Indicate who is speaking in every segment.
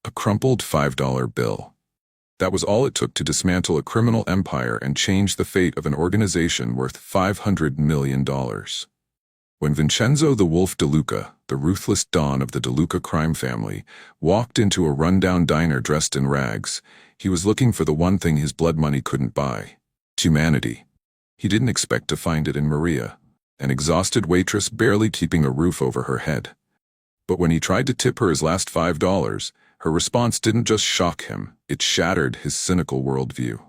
Speaker 1: a crumpled $5 bill. That was all it took to dismantle a criminal empire and change the fate of an organization worth $500 million. When Vincenzo the Wolf DeLuca, the ruthless don of the DeLuca crime family, walked into a rundown diner dressed in rags, he was looking for the one thing his blood money couldn't buy: humanity. He didn't expect to find it in Maria, an exhausted waitress barely keeping a roof over her head. But when he tried to tip her his last $5, her response didn't just shock him, it shattered his cynical worldview.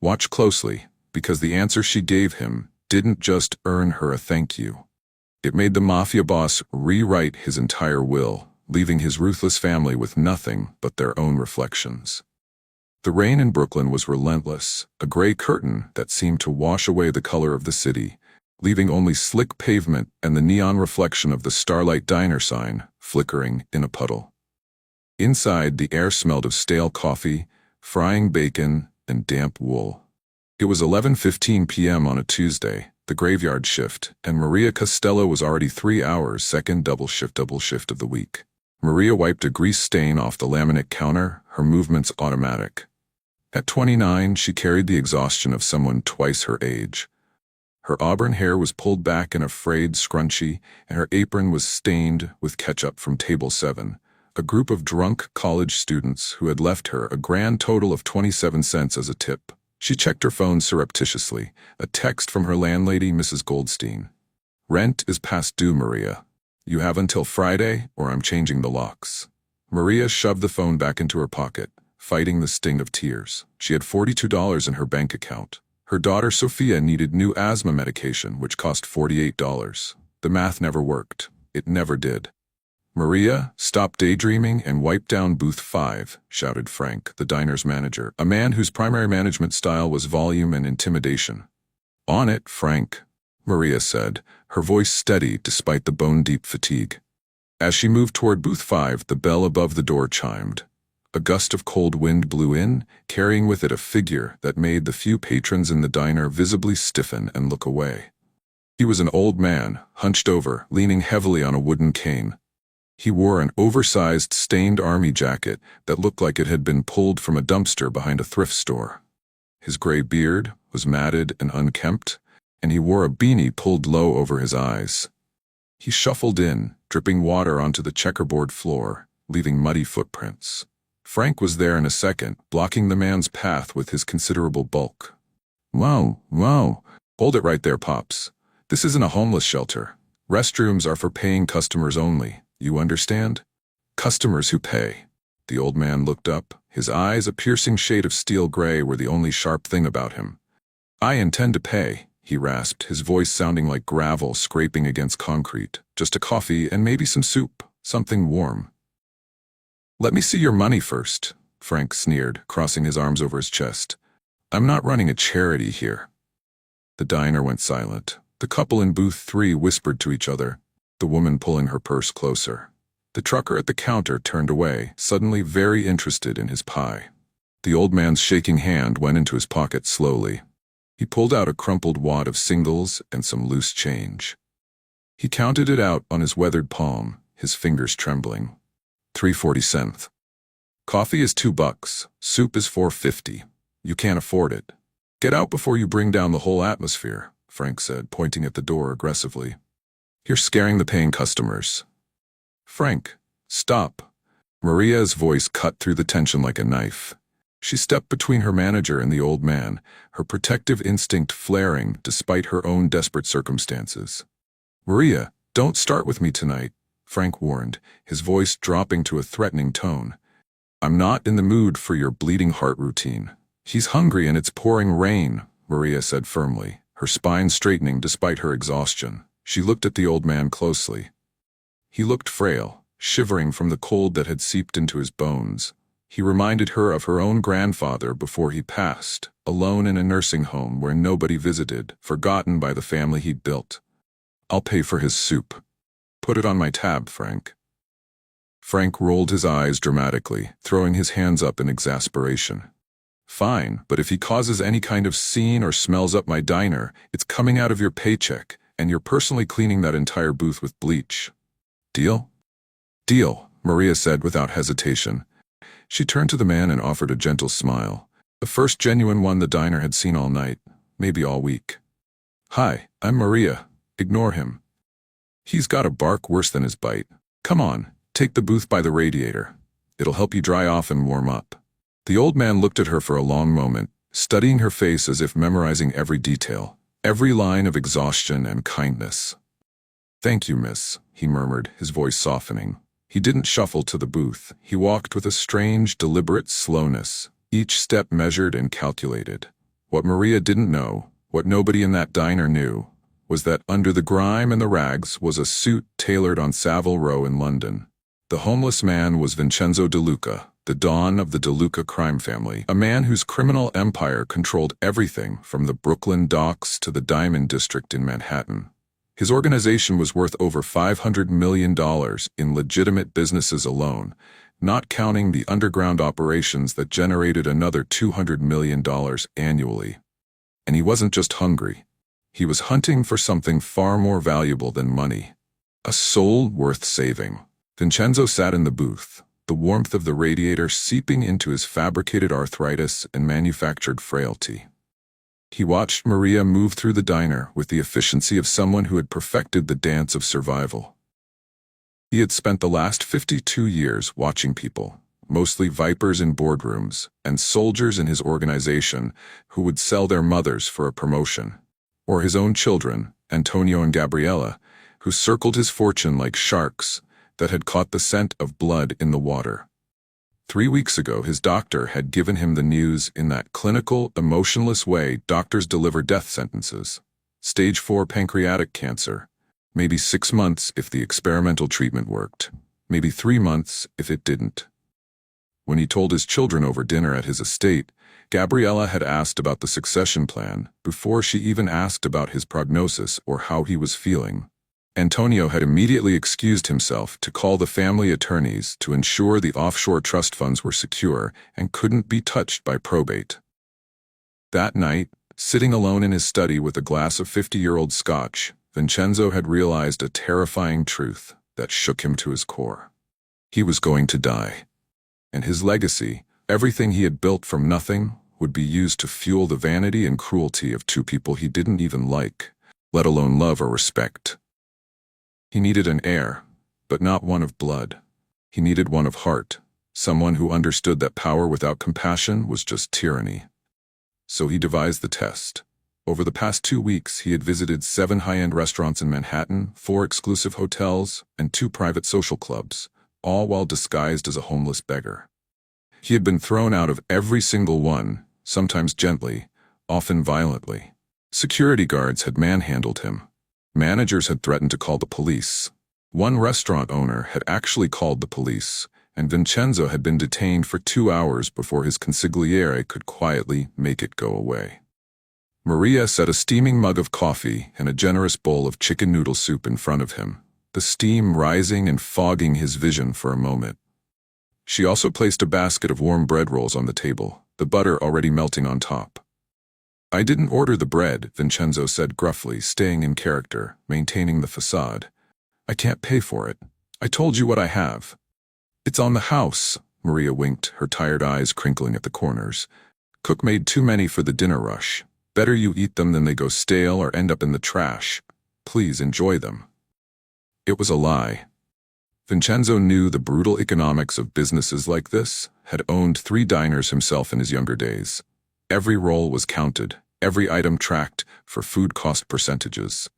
Speaker 1: Watch closely, because the answer she gave him didn't just earn her a thank you. It made the Mafia boss rewrite his entire will, leaving his ruthless family with nothing but their own reflections. The rain in Brooklyn was relentless, a gray curtain that seemed to wash away the color of the city, leaving only slick pavement and the neon reflection of the Starlight Diner sign flickering in a puddle. Inside, the air smelled of stale coffee, frying bacon, and damp wool. It was 11:15 p.m. on a Tuesday, the graveyard shift, and Maria Costello was already 3 hours second double shift of the week. Maria wiped a grease stain off the laminate counter, her movements automatic. At 29, she carried the exhaustion of someone twice her age. Her auburn hair was pulled back in a frayed scrunchie, and her apron was stained with ketchup from Table 7, a group of drunk college students who had left her a grand total of 27 cents as a tip. She checked her phone surreptitiously, a text from her landlady, Mrs. Goldstein. "Rent is past due, Maria. You have until Friday, or I'm changing the locks." Maria shoved the phone back into her pocket, fighting the sting of tears. She had $42 in her bank account. Her daughter Sophia needed new asthma medication, which cost $48. The math never worked. It never did. "Maria, stop daydreaming and wipe down booth 5, shouted Frank, the diner's manager, a man whose primary management style was volume and intimidation. "On it, Frank," Maria said, her voice steady despite the bone-deep fatigue. As she moved toward booth 5, the bell above the door chimed. A gust of cold wind blew in, carrying with it a figure that made the few patrons in the diner visibly stiffen and look away. He was an old man, hunched over, leaning heavily on a wooden cane. He wore an oversized stained army jacket that looked like it had been pulled from a dumpster behind a thrift store. His gray beard was matted and unkempt, and he wore a beanie pulled low over his eyes. He shuffled in, dripping water onto the checkerboard floor, leaving muddy footprints. Frank was there in a second, blocking the man's path with his considerable bulk. Wow, hold it right there, Pops. This isn't a homeless shelter. Restrooms are for paying customers only. You understand? Customers who pay." The old man looked up. His eyes, a piercing shade of steel gray, were the only sharp thing about him. "I intend to pay," he rasped, his voice sounding like gravel scraping against concrete. "Just a coffee and maybe some soup, something warm." "Let me see your money first," Frank sneered, crossing his arms over his chest. "I'm not running a charity here." The diner went silent. The couple in booth 3 whispered to each other, the woman pulling her purse closer. The trucker at the counter turned away, suddenly very interested in his pie. The old man's shaking hand went into his pocket slowly. He pulled out a crumpled wad of singles and some loose change. He counted it out on his weathered palm, his fingers trembling. 3.40 cents. "Coffee is $2, soup is $4.50. You can't afford it. Get out before you bring down the whole atmosphere," Frank said, pointing at the door aggressively. "You're scaring the paying customers." "Frank, stop." Maria's voice cut through the tension like a knife. She stepped between her manager and the old man, her protective instinct flaring despite her own desperate circumstances. "Maria, don't start with me tonight," Frank warned, his voice dropping to a threatening tone. "I'm not in the mood for your bleeding heart routine." "He's hungry and it's pouring rain," Maria said firmly, her spine straightening despite her exhaustion. She looked at the old man closely. He looked frail, shivering from the cold that had seeped into his bones. He reminded her of her own grandfather before he passed, alone in a nursing home where nobody visited, forgotten by the family he'd built. "I'll pay for his soup." "Put it on my tab, Frank." Frank rolled his eyes dramatically, throwing his hands up in exasperation. "Fine, but if he causes any kind of scene or smells up my diner, it's coming out of your paycheck, and you're personally cleaning that entire booth with bleach. Deal?" "Deal," Maria said without hesitation. She turned to the man and offered a gentle smile, the first genuine one the diner had seen all night, maybe all week. "Hi, I'm Maria. Ignore him. He's got a bark worse than his bite. Come on, take the booth by the radiator. It'll help you dry off and warm up." The old man looked at her for a long moment, studying her face as if memorizing every detail, every line of exhaustion and kindness. "Thank you, miss," he murmured, his voice softening. He didn't shuffle to the booth. He walked with a strange, deliberate slowness, each step measured and calculated. What Maria didn't know, what nobody in that diner knew, was that under the grime and the rags was a suit tailored on Savile Row in London. The homeless man was Vincenzo De Luca, the Don of the De Luca crime family, a man whose criminal empire controlled everything from the Brooklyn docks to the Diamond District in Manhattan. His organization was worth over $500 million in legitimate businesses alone, not counting the underground operations that generated another $200 million annually. And he wasn't just hungry. He was hunting for something far more valuable than money. A soul worth saving. Vincenzo sat in the booth, the warmth of the radiator seeping into his fabricated arthritis and manufactured frailty. He watched Maria move through the diner with the efficiency of someone who had perfected the dance of survival. He had spent the last 52 years watching people, mostly vipers in boardrooms and soldiers in his organization who would sell their mothers for a promotion, or his own children, Antonio and Gabriella, who circled his fortune like sharks that had caught the scent of blood in the water. 3 weeks ago, his doctor had given him the news in that clinical, emotionless way doctors deliver death sentences. Stage 4 pancreatic cancer. Maybe 6 months if the experimental treatment worked. Maybe 3 months if it didn't. When he told his children over dinner at his estate, Gabriella had asked about the succession plan before she even asked about his prognosis or how he was feeling. Antonio had immediately excused himself to call the family attorneys to ensure the offshore trust funds were secure and couldn't be touched by probate. That night, sitting alone in his study with a glass of 50-year-old scotch, Vincenzo had realized a terrifying truth that shook him to his core. He was going to die. And his legacy, everything he had built from nothing, would be used to fuel the vanity and cruelty of 2 people he didn't even like, let alone love or respect. He needed an heir, but not one of blood. He needed one of heart, someone who understood that power without compassion was just tyranny. So he devised the test. Over the past 2 weeks, he had visited 7 high-end restaurants in Manhattan, 4 exclusive hotels, and 2 private social clubs, all while disguised as a homeless beggar. He had been thrown out of every single one, sometimes gently, often violently. Security guards had manhandled him. Managers had threatened to call the police. One restaurant owner had actually called the police, and Vincenzo had been detained for 2 hours before his consigliere could quietly make it go away. Maria set a steaming mug of coffee and a generous bowl of chicken noodle soup in front of him, the steam rising and fogging his vision for a moment. She also placed a basket of warm bread rolls on the table, the butter already melting on top. "I didn't order the bread," Vincenzo said gruffly, staying in character, maintaining the facade. "I can't pay for it. I told you what I have." "It's on the house," Maria winked, her tired eyes crinkling at the corners. "Cook made too many for the dinner rush. Better you eat them than they go stale or end up in the trash. Please enjoy them." It was a lie. Vincenzo knew the brutal economics of businesses like this, had owned 3 diners himself in his younger days. Every roll was counted, every item tracked for food cost percentages.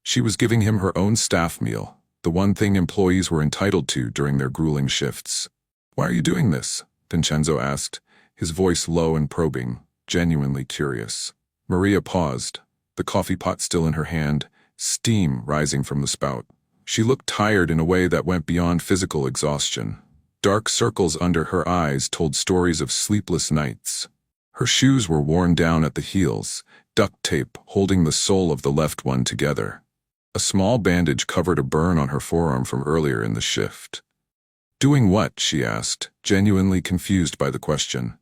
Speaker 1: She was giving him her own staff meal, the one thing employees were entitled to during their grueling shifts. "Why are you doing this?" Vincenzo asked, his voice low and probing, genuinely curious. Maria paused, the coffee pot still in her hand, steam rising from the spout. She looked tired in a way that went beyond physical exhaustion. Dark circles under her eyes told stories of sleepless nights. Her shoes were worn down at the heels, duct tape holding the sole of the left one together. A small bandage covered a burn on her forearm from earlier in the shift. "Doing what?" she asked, genuinely confused by the question.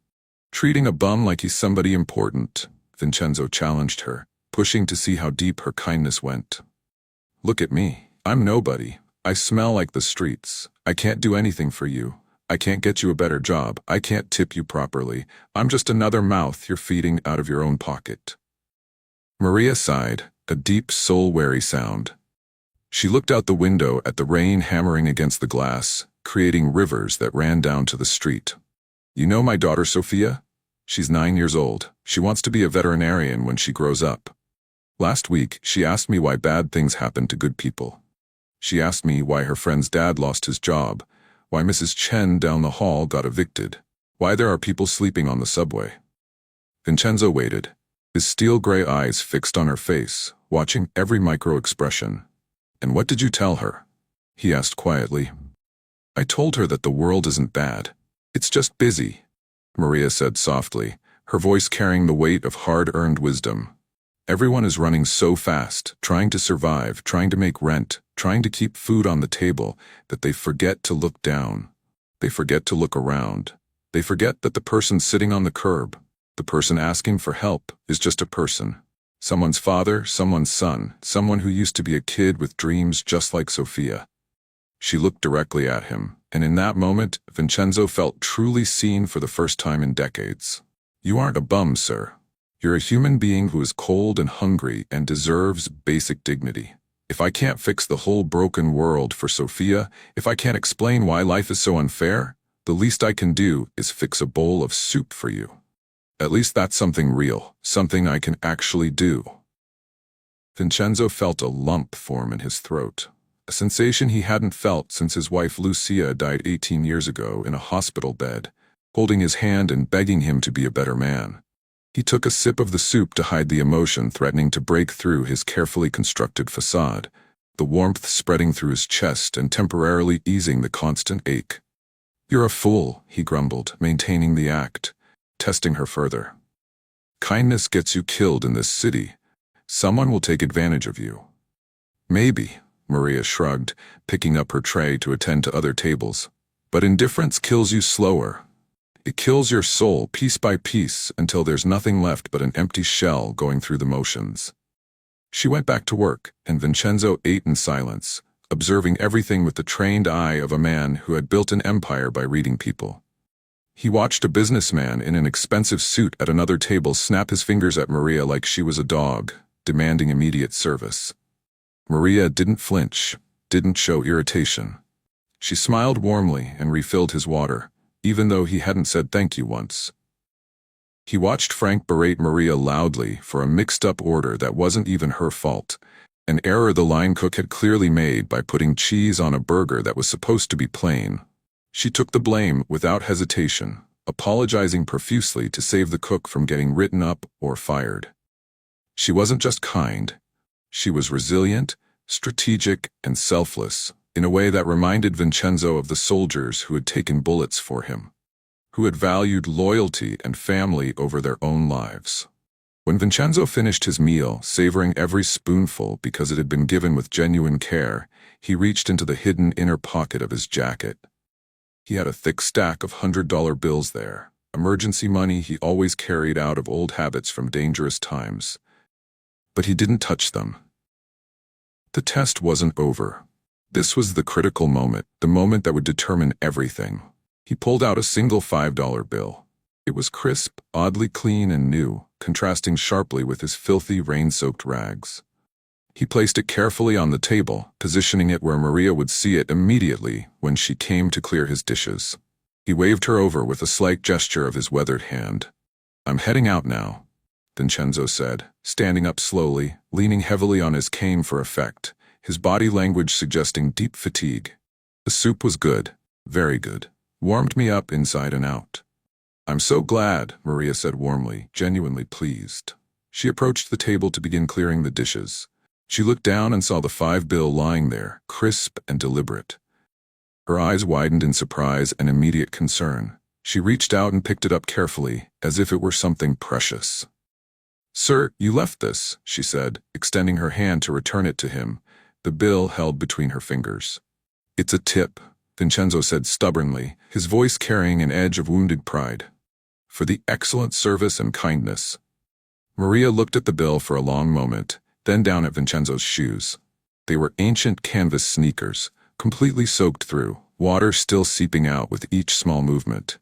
Speaker 1: "Treating a bum like he's somebody important," Vincenzo challenged her, pushing to see how deep her kindness went. "Look at me. I'm nobody. I smell like the streets. I can't do anything for you. I can't get you a better job. I can't tip you properly. I'm just another mouth you're feeding out of your own pocket." Maria sighed, a deep, soul-weary sound. She looked out the window at the rain hammering against the glass, creating rivers that ran down to the street. "You know my daughter Sophia? She's 9 years old. She wants to be a veterinarian when she grows up. Last week, she asked me why bad things happen to good people. She asked me why her friend's dad lost his job, why Mrs. Chen down the hall got evicted, why there are people sleeping on the subway." Vincenzo waited, his steel-gray eyes fixed on her face, watching every micro-expression. "And what did you tell her?" he asked quietly. "I told her that the world isn't bad. It's just busy," Maria said softly, her voice carrying the weight of hard-earned wisdom. "Everyone is running so fast, trying to survive, trying to make rent, trying to keep food on the table, that they forget to look down. They forget to look around. They forget that the person sitting on the curb, the person asking for help, is just a person. Someone's father, someone's son, someone who used to be a kid with dreams just like Sophia." She looked directly at him, and in that moment, Vincenzo felt truly seen for the first time in decades. "You aren't a bum, sir. You're a human being who is cold and hungry and deserves basic dignity. If I can't fix the whole broken world for Sophia, if I can't explain why life is so unfair, the least I can do is fix a bowl of soup for you. At least that's something real, something I can actually do." Vincenzo felt a lump form in his throat, a sensation he hadn't felt since his wife Lucia died 18 years ago in a hospital bed, holding his hand and begging him to be a better man. He took a sip of the soup to hide the emotion threatening to break through his carefully constructed facade, the warmth spreading through his chest and temporarily easing the constant ache. "You're a fool," he grumbled, maintaining the act, testing her further. "Kindness gets you killed in this city. Someone will take advantage of you." "Maybe," Maria shrugged, picking up her tray to attend to other tables. "But indifference kills you slower. It kills your soul piece by piece until there's nothing left but an empty shell going through the motions." She went back to work, and Vincenzo ate in silence, observing everything with the trained eye of a man who had built an empire by reading people. He watched a businessman in an expensive suit at another table snap his fingers at Maria like she was a dog, demanding immediate service. Maria didn't flinch, didn't show irritation. She smiled warmly and refilled his water, even though he hadn't said thank you once. He watched Frank berate Maria loudly for a mixed-up order that wasn't even her fault, an error the line cook had clearly made by putting cheese on a burger that was supposed to be plain. She took the blame without hesitation, apologizing profusely to save the cook from getting written up or fired. She wasn't just kind. She was resilient, strategic, and selfless, in a way that reminded Vincenzo of the soldiers who had taken bullets for him, who had valued loyalty and family over their own lives. When Vincenzo finished his meal, savoring every spoonful because it had been given with genuine care, he reached into the hidden inner pocket of his jacket. He had a thick stack of $100 bills there, emergency money he always carried out of old habits from dangerous times. But he didn't touch them. The test wasn't over. This was the critical moment, the moment that would determine everything. He pulled out a single $5 bill. It was crisp, oddly clean and new, contrasting sharply with his filthy, rain-soaked rags. He placed it carefully on the table, positioning it where Maria would see it immediately when she came to clear his dishes. He waved her over with a slight gesture of his weathered hand. "I'm heading out now," Vincenzo said, standing up slowly, leaning heavily on his cane for effect, his body language suggesting deep fatigue. "The soup was good, very good. Warmed me up inside and out." "I'm so glad," Maria said warmly, genuinely pleased. She approached the table to begin clearing the dishes. She looked down and saw the $5 bill lying there, crisp and deliberate. Her eyes widened in surprise and immediate concern. She reached out and picked it up carefully, as if it were something precious. "Sir, you left this," she said, extending her hand to return it to him, the bill held between her fingers. "It's a tip," Vincenzo said stubbornly, his voice carrying an edge of wounded pride. "For the excellent service and kindness." Maria looked at the bill for a long moment, then down at Vincenzo's shoes. They were ancient canvas sneakers, completely soaked through, water still seeping out with each small movement.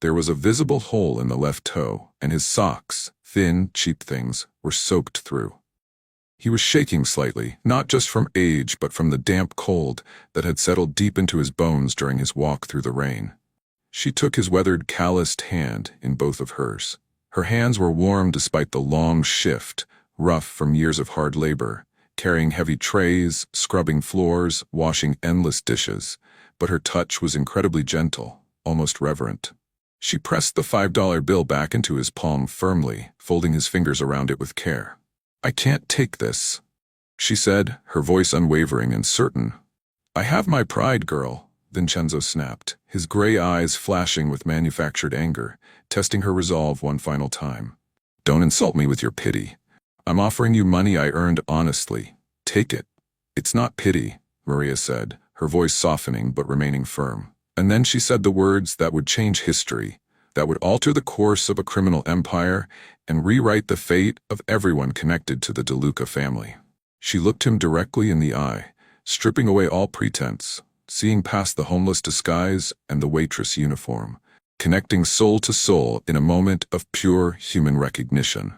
Speaker 1: There was a visible hole in the left toe, and his socks, thin, cheap things, were soaked through. He was shaking slightly, not just from age but from the damp cold that had settled deep into his bones during his walk through the rain. She took his weathered, calloused hand in both of hers. Her hands were warm despite the long shift, rough from years of hard labor, carrying heavy trays, scrubbing floors, washing endless dishes, but her touch was incredibly gentle, almost reverent. She pressed the $5 bill back into his palm firmly, folding his fingers around it with care. "I can't take this," she said, her voice unwavering and certain. "I have my pride, girl," Vincenzo snapped, his gray eyes flashing with manufactured anger, testing her resolve one final time. "Don't insult me with your pity. I'm offering you money I earned honestly. Take it." "It's not pity," Maria said, her voice softening but remaining firm. And then she said the words that would change history, that would alter the course of a criminal empire and rewrite the fate of everyone connected to the DeLuca family. She looked him directly in the eye, stripping away all pretense, seeing past the homeless disguise and the waitress uniform, connecting soul to soul in a moment of pure human recognition.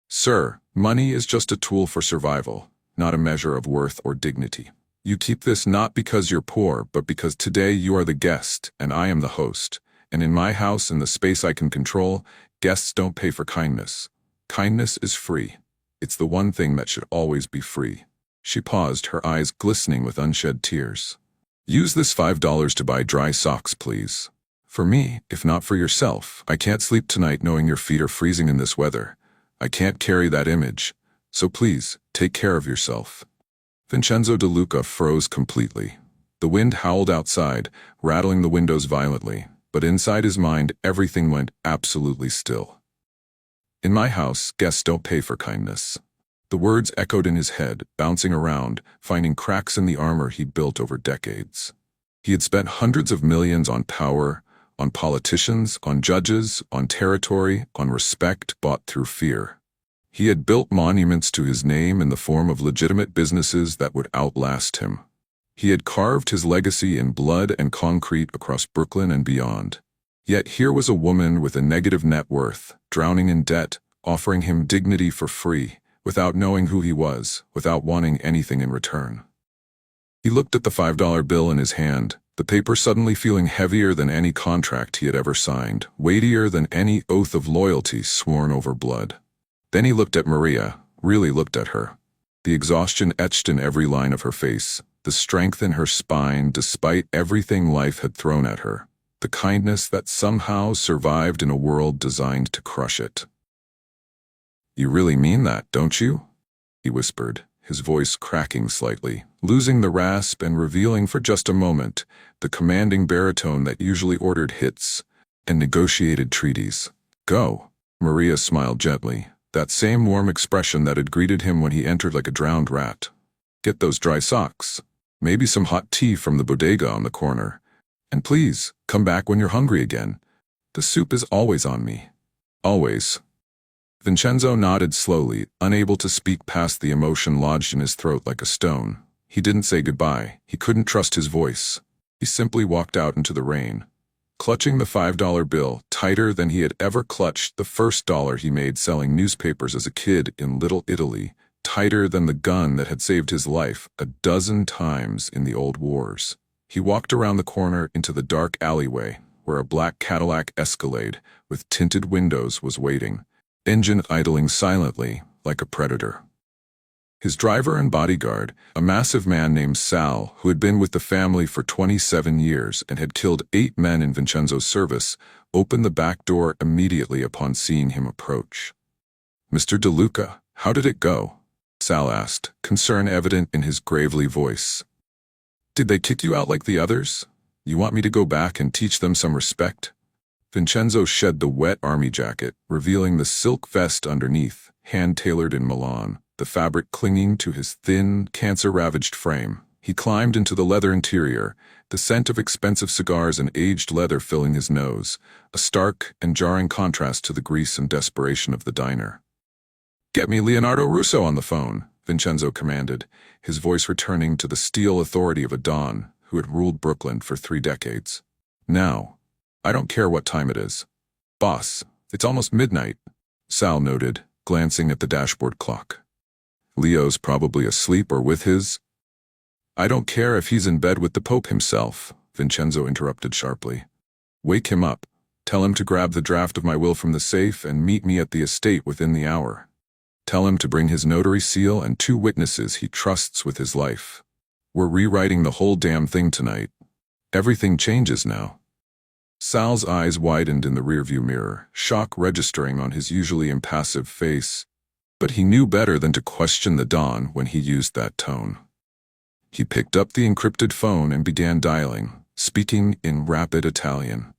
Speaker 1: "Sir, money is just a tool for survival, not a measure of worth or dignity. You keep this not because you're poor, but because today you are the guest and I am the host. And in my house, in the space I can control, guests don't pay for kindness. Kindness is free. It's the one thing that should always be free." She paused, her eyes glistening with unshed tears. "Use this $5 to buy dry socks, please. For me, if not for yourself. I can't sleep tonight knowing your feet are freezing in this weather. I can't carry that image. So please, take care of yourself." Vincenzo DeLuca froze completely. The wind howled outside, rattling the windows violently, but inside his mind everything went absolutely still. "In my house, guests don't pay for kindness." The words echoed in his head, bouncing around, finding cracks in the armor he'd built over decades. He had spent hundreds of millions on power, on politicians, on judges, on territory, on respect bought through fear. He had built monuments to his name in the form of legitimate businesses that would outlast him. He had carved his legacy in blood and concrete across Brooklyn and beyond. Yet here was a woman with a negative net worth, drowning in debt, offering him dignity for free, without knowing who he was, without wanting anything in return. He looked at the $5 bill in his hand, the paper suddenly feeling heavier than any contract he had ever signed, weightier than any oath of loyalty sworn over blood. Then he looked at Maria, really looked at her. The exhaustion etched in every line of her face, the strength in her spine despite everything life had thrown at her, the kindness that somehow survived in a world designed to crush it. "You really mean that, don't you?" he whispered, his voice cracking slightly, losing the rasp and revealing for just a moment the commanding baritone that usually ordered hits and negotiated treaties. "Go." Maria smiled gently, that same warm expression that had greeted him when he entered like a drowned rat. "Get those dry socks. Maybe some hot tea from the bodega on the corner. And please, come back when you're hungry again. The soup is always on me. Always." Vincenzo nodded slowly, unable to speak past the emotion lodged in his throat like a stone. He didn't say goodbye. He couldn't trust his voice. He simply walked out into the rain, clutching the $5 bill tighter than he had ever clutched the first dollar he made selling newspapers as a kid in Little Italy, tighter than the gun that had saved his life a dozen times in the old wars. He walked around the corner into the dark alleyway, where a black Cadillac Escalade with tinted windows was waiting, engine idling silently like a predator. His driver and bodyguard, a massive man named Sal, who had been with the family for 27 years and had killed 8 men in Vincenzo's service, opened the back door immediately upon seeing him approach. "Mr. DeLuca, how did it go?" Sal asked, concern evident in his gravely voice. "Did they kick you out like the others? You want me to go back and teach them some respect?" Vincenzo shed the wet army jacket, revealing the silk vest underneath, hand-tailored in Milan, the fabric clinging to his thin, cancer-ravaged frame. He climbed into the leather interior, the scent of expensive cigars and aged leather filling his nose, a stark and jarring contrast to the grease and desperation of the diner. "Get me Leonardo Russo on the phone," Vincenzo commanded, his voice returning to the steel authority of a don who had ruled Brooklyn for 3 decades. Now, I don't care what time it is. Boss, it's almost midnight, Sal noted, glancing at the dashboard clock. Leo's probably asleep or with his... I don't care if he's in bed with the Pope himself, Vincenzo interrupted sharply. Wake him up. Tell him to grab the draft of my will from the safe and meet me at the estate within the hour. Tell him to bring his notary seal and 2 witnesses he trusts with his life. We're rewriting the whole damn thing tonight. Everything changes now. Sal's eyes widened in the rearview mirror, shock registering on his usually impassive face, but he knew better than to question the Don when he used that tone. He picked up the encrypted phone and began dialing, speaking in rapid Italian.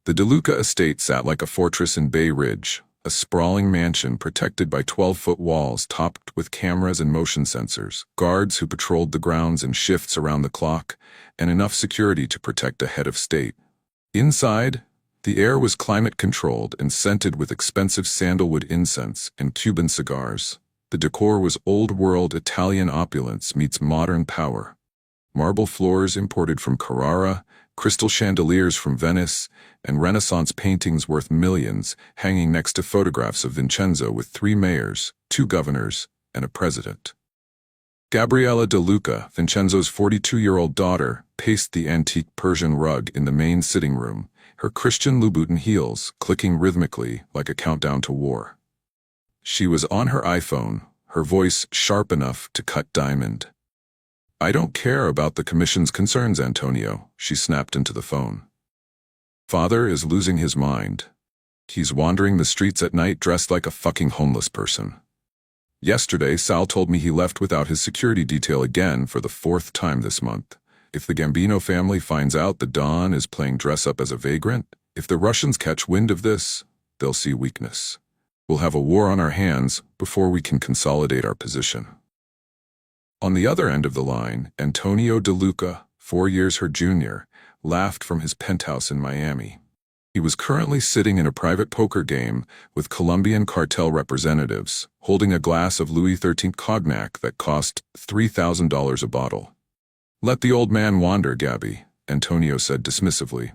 Speaker 1: The De Luca estate sat like a fortress in Bay Ridge, a sprawling mansion protected by 12-foot walls topped with cameras and motion sensors, guards who patrolled the grounds in shifts around the clock, and enough security to protect a head of state. Inside, the air was climate-controlled and scented with expensive sandalwood incense and Cuban cigars. The decor was old-world Italian opulence meets modern power. Marble floors imported from Carrara, crystal chandeliers from Venice, and Renaissance paintings worth millions hanging next to photographs of Vincenzo with 3 mayors, 2 governors, and a president. Gabriella De Luca, Vincenzo's 42-year-old daughter, paced the antique Persian rug in the main sitting room, her Christian Louboutin heels clicking rhythmically like a countdown to war. She was on her iPhone, her voice sharp enough to cut diamond. I don't care about the commission's concerns, Antonio, she snapped into the phone. Father is losing his mind. He's wandering the streets at night dressed like a fucking homeless person. Yesterday, Sal told me he left without his security detail again for the 4th time this month. If the Gambino family finds out the Don is playing dress-up as a vagrant, if the Russians catch wind of this, they'll see weakness. We'll have a war on our hands before we can consolidate our position. On the other end of the line, Antonio De Luca, 4 years her junior, laughed from his penthouse in Miami. He was currently sitting in a private poker game with Colombian cartel representatives, holding a glass of Louis XIII cognac that cost $3,000 a bottle. Let the old man wander, Gabby, Antonio said dismissively.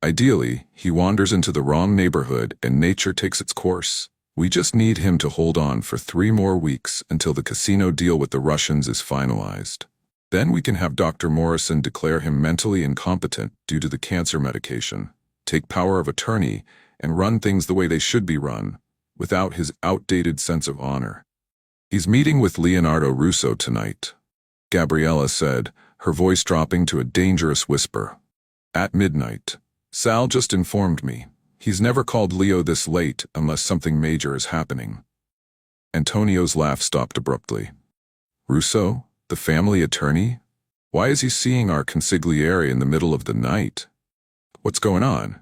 Speaker 1: Ideally, he wanders into the wrong neighborhood and nature takes its course. We just need him to hold on for 3 more weeks until the casino deal with the Russians is finalized. Then we can have Dr. Morrison declare him mentally incompetent due to the cancer medication, take power of attorney, and run things the way they should be run, without his outdated sense of honor. He's meeting with Leonardo Russo tonight, Gabriella said, her voice dropping to a dangerous whisper. At midnight. Sal just informed me. He's never called Leo this late unless something major is happening. Antonio's laugh stopped abruptly. Russo, the family attorney? Why is he seeing our consigliere in the middle of the night? What's going on?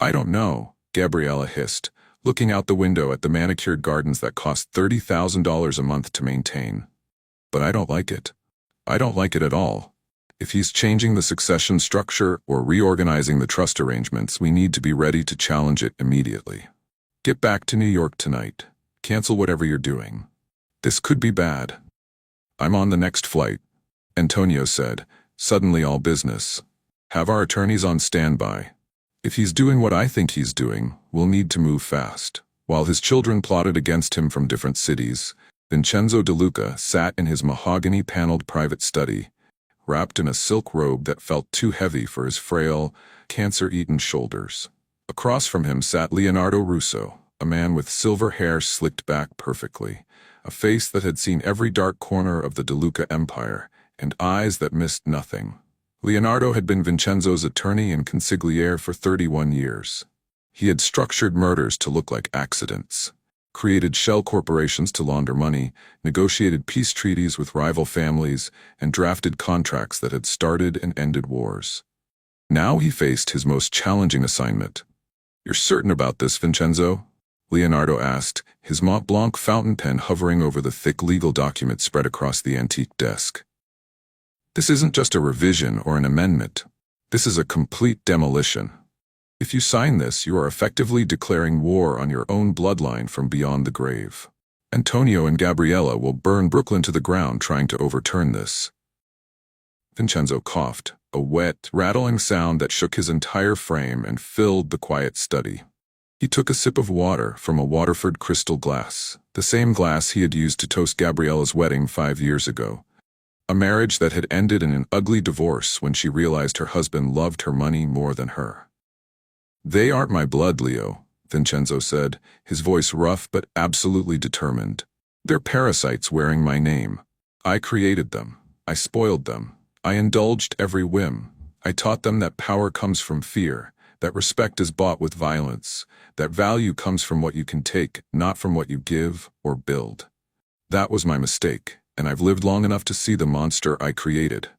Speaker 1: I don't know, Gabriella hissed, looking out the window at the manicured gardens that cost $30,000 a month to maintain. But I don't like it. I don't like it at all. If he's changing the succession structure or reorganizing the trust arrangements, we need to be ready to challenge it immediately. Get back to New York tonight. Cancel whatever you're doing. This could be bad. I'm on the next flight, Antonio said, suddenly all business. Have our attorneys on standby. If he's doing what I think he's doing, we'll need to move fast. While his children plotted against him from different cities, Vincenzo De Luca sat in his mahogany-paneled private study, wrapped in a silk robe that felt too heavy for his frail, cancer-eaten shoulders. Across from him sat Leonardo Russo, a man with silver hair slicked back perfectly, a face that had seen every dark corner of the De Luca empire, and eyes that missed nothing. Leonardo had been Vincenzo's attorney and consigliere for 31 years. He had structured murders to look like accidents, created shell corporations to launder money, negotiated peace treaties with rival families, and drafted contracts that had started and ended wars. Now he faced his most challenging assignment. You're certain about this, Vincenzo? Leonardo asked, his Mont Blanc fountain pen hovering over the thick legal document spread across the antique desk. This isn't just a revision or an amendment. This is a complete demolition. If you sign this, you are effectively declaring war on your own bloodline from beyond the grave. Antonio and Gabriella will burn Brooklyn to the ground trying to overturn this. Vincenzo coughed, a wet, rattling sound that shook his entire frame and filled the quiet study. He took a sip of water from a Waterford crystal glass, the same glass he had used to toast Gabriella's wedding 5 years ago. A marriage that had ended in an ugly divorce when she realized her husband loved her money more than her. "They aren't my blood, Leo," Vincenzo said, his voice rough but absolutely determined. "They're parasites wearing my name. I created them. I spoiled them. I indulged every whim. I taught them that power comes from fear, that respect is bought with violence, that value comes from what you can take, not from what you give or build. That was my mistake, and I've lived long enough to see the monster I created."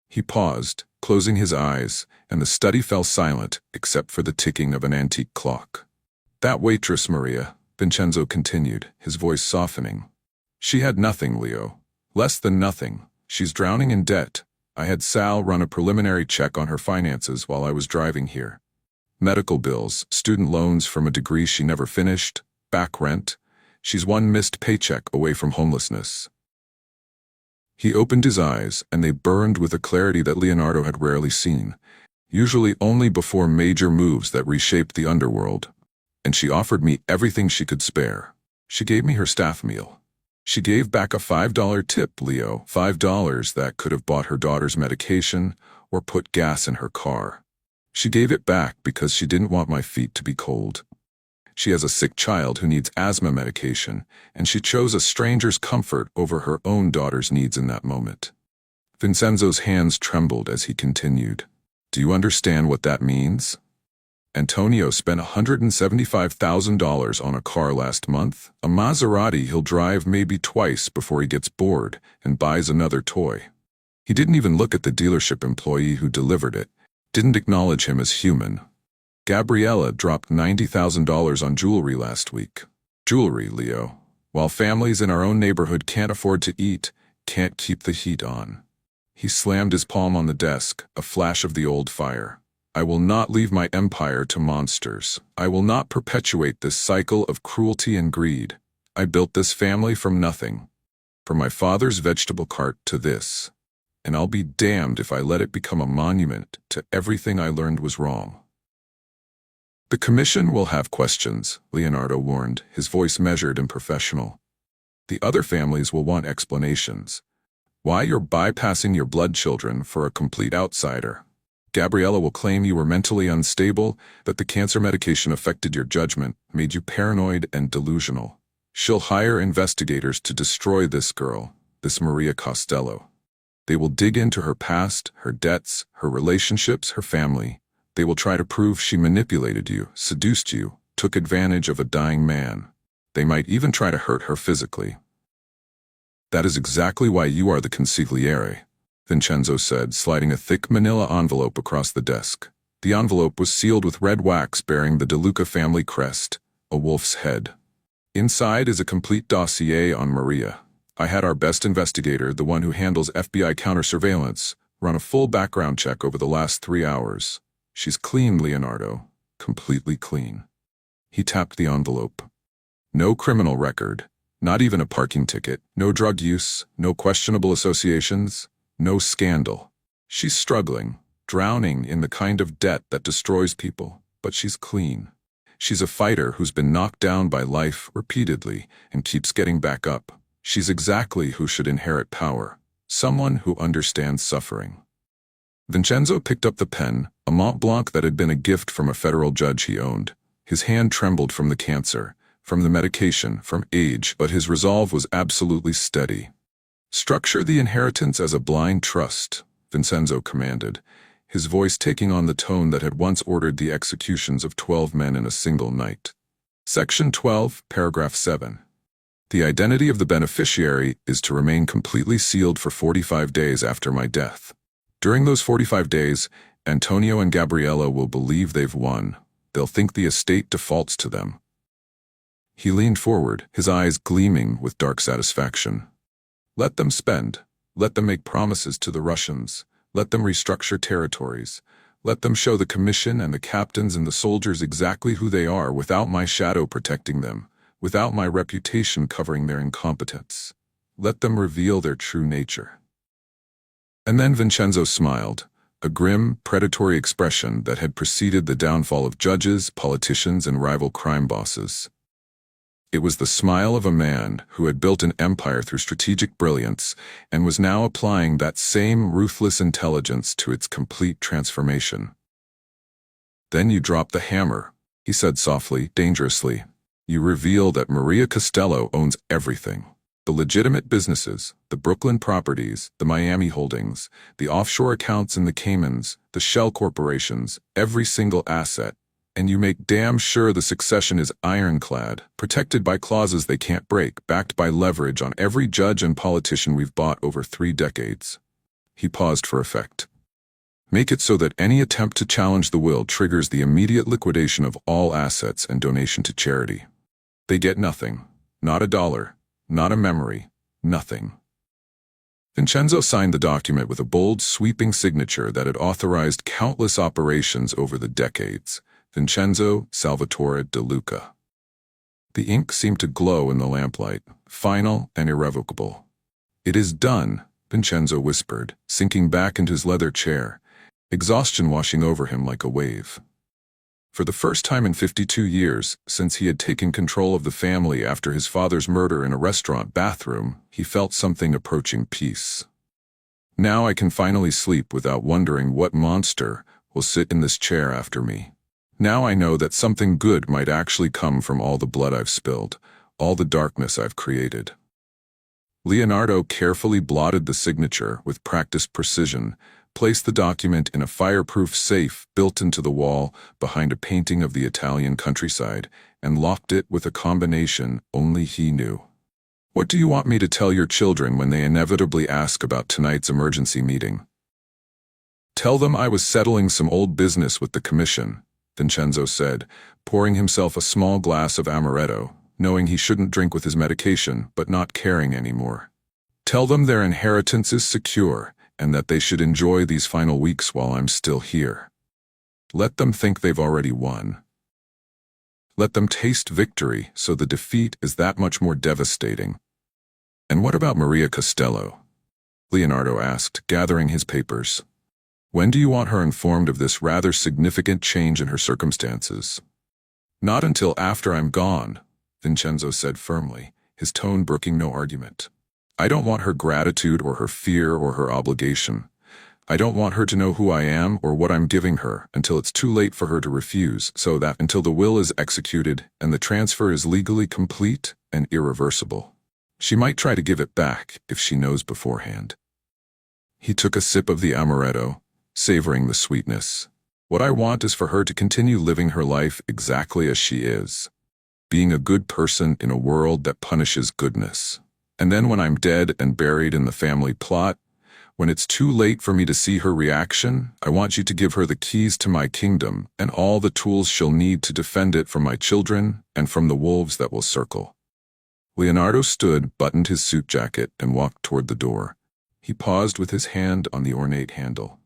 Speaker 1: He paused, closing his eyes, and the study fell silent except for the ticking of an antique clock. "That waitress, Maria," Vincenzo continued, his voice softening. "She had nothing, Leo. Less than nothing. She's drowning in debt. I had Sal run a preliminary check on her finances while I was driving here. Medical bills, student loans from a degree she never finished, back rent. She's one missed paycheck away from homelessness." He opened his eyes, and they burned with a clarity that Leonardo had rarely seen, usually only before major moves that reshaped the underworld. "And she offered me everything she could spare. She gave me her staff meal. She gave back a $5 tip, Leo, $5 that could have bought her daughter's medication or put gas in her car. She gave it back because she didn't want my feet to be cold. She has a sick child who needs asthma medication, and she chose a stranger's comfort over her own daughter's needs in that moment." Vincenzo's hands trembled as he continued. "Do you understand what that means? Antonio spent $175,000 on a car last month, a Maserati he'll drive maybe twice before he gets bored and buys another toy. He didn't even look at the dealership employee who delivered it, didn't acknowledge him as human. Gabriella dropped $90,000 on jewelry last week. Jewelry, Leo. While families in our own neighborhood can't afford to eat, can't keep the heat on." He slammed his palm on the desk, a flash of the old fire. "I will not leave my empire to monsters. I will not perpetuate this cycle of cruelty and greed. I built this family from nothing, from my father's vegetable cart to this. And I'll be damned if I let it become a monument to everything I learned was wrong." "The commission will have questions," Leonardo warned, his voice measured and professional. "The other families will want explanations. Why you're bypassing your blood children for a complete outsider. Gabriella will claim you were mentally unstable, that the cancer medication affected your judgment, made you paranoid and delusional. She'll hire investigators to destroy this girl, this Maria Costello. They will dig into her past, her debts, her relationships, her family. They will try to prove she manipulated you, seduced you, took advantage of a dying man. They might even try to hurt her physically. That is exactly why you are the consigliere," Vincenzo said, sliding a thick manila envelope across the desk. The envelope was sealed with red wax bearing the De Luca family crest, a wolf's head. "Inside is a complete dossier on Maria. I had our best investigator, the one who handles FBI counter-surveillance, run a full background check over the last 3 hours. She's clean, Leonardo. Completely clean." He tapped the envelope. "No criminal record, not even a parking ticket, no drug use, no questionable associations, no scandal. She's struggling, drowning in the kind of debt that destroys people, but she's clean. She's a fighter who's been knocked down by life repeatedly and keeps getting back up. She's exactly who should inherit power, someone who understands suffering." Vincenzo picked up the pen, a Mont Blanc that had been a gift from a federal judge he owned. His hand trembled from the cancer, from the medication, from age, but his resolve was absolutely steady. "Structure the inheritance as a blind trust," Vincenzo commanded, his voice taking on the tone that had once ordered the executions of 12 men in a single night. Section 12, paragraph 7. "The identity of the beneficiary is to remain completely sealed for 45 days after my death. During those 45 days, Antonio and Gabriella will believe they've won. They'll think the estate defaults to them." He leaned forward, his eyes gleaming with dark satisfaction. "Let them spend. Let them make promises to the Russians. Let them restructure territories. Let them show the commission and the captains and the soldiers exactly who they are without my shadow protecting them, without my reputation covering their incompetence. Let them reveal their true nature." And then Vincenzo smiled, a grim, predatory expression that had preceded the downfall of judges, politicians, and rival crime bosses. It was the smile of a man who had built an empire through strategic brilliance and was now applying that same ruthless intelligence to its complete transformation. "Then you drop the hammer," he said softly, dangerously. "You reveal that Maria Costello owns everything. The legitimate businesses, the Brooklyn properties, the Miami holdings, the offshore accounts in the Caymans, the shell corporations, every single asset. And you make damn sure the succession is ironclad, protected by clauses they can't break, backed by leverage on every judge and politician we've bought over 3 decades. He paused for effect. "Make it so that any attempt to challenge the will triggers the immediate liquidation of all assets and donation to charity. They get nothing. Not a dollar. Not a memory. Nothing." Vincenzo signed the document with a bold, sweeping signature that had authorized countless operations over the decades. Vincenzo Salvatore De Luca. The ink seemed to glow in the lamplight, final and irrevocable. "It is done," Vincenzo whispered, sinking back into his leather chair, exhaustion washing over him like a wave. For the first time in 52 years, since he had taken control of the family after his father's murder in a restaurant bathroom, he felt something approaching peace. "Now I can finally sleep without wondering what monster will sit in this chair after me. Now I know that something good might actually come from all the blood I've spilled, all the darkness I've created." Leonardo carefully blotted the signature with practiced precision, placed the document in a fireproof safe built into the wall behind a painting of the Italian countryside, and locked it with a combination only he knew. "What do you want me to tell your children when they inevitably ask about tonight's emergency meeting?" "Tell them I was settling some old business with the commission," Vincenzo said, pouring himself a small glass of amaretto, knowing he shouldn't drink with his medication, but not caring anymore. "Tell them their inheritance is secure, and that they should enjoy these final weeks while I'm still here. Let them think they've already won. Let them taste victory so the defeat is that much more devastating." "And what about Maria Costello?" Leonardo asked, gathering his papers. "When do you want her informed of this rather significant change in her circumstances?" "Not until after I'm gone," Vincenzo said firmly, his tone brooking no argument. "I don't want her gratitude or her fear or her obligation. I don't want her to know who I am or what I'm giving her until it's too late for her to refuse, so that until the will is executed and the transfer is legally complete and irreversible. She might try to give it back if she knows beforehand." He took a sip of the amaretto, savoring the sweetness. "What I want is for her to continue living her life exactly as she is, being a good person in a world that punishes goodness. And then when I'm dead and buried in the family plot, when it's too late for me to see her reaction, I want you to give her the keys to my kingdom and all the tools she'll need to defend it from my children and from the wolves that will circle." Leonardo stood, buttoned his suit jacket, and walked toward the door. He paused with his hand on the ornate handle.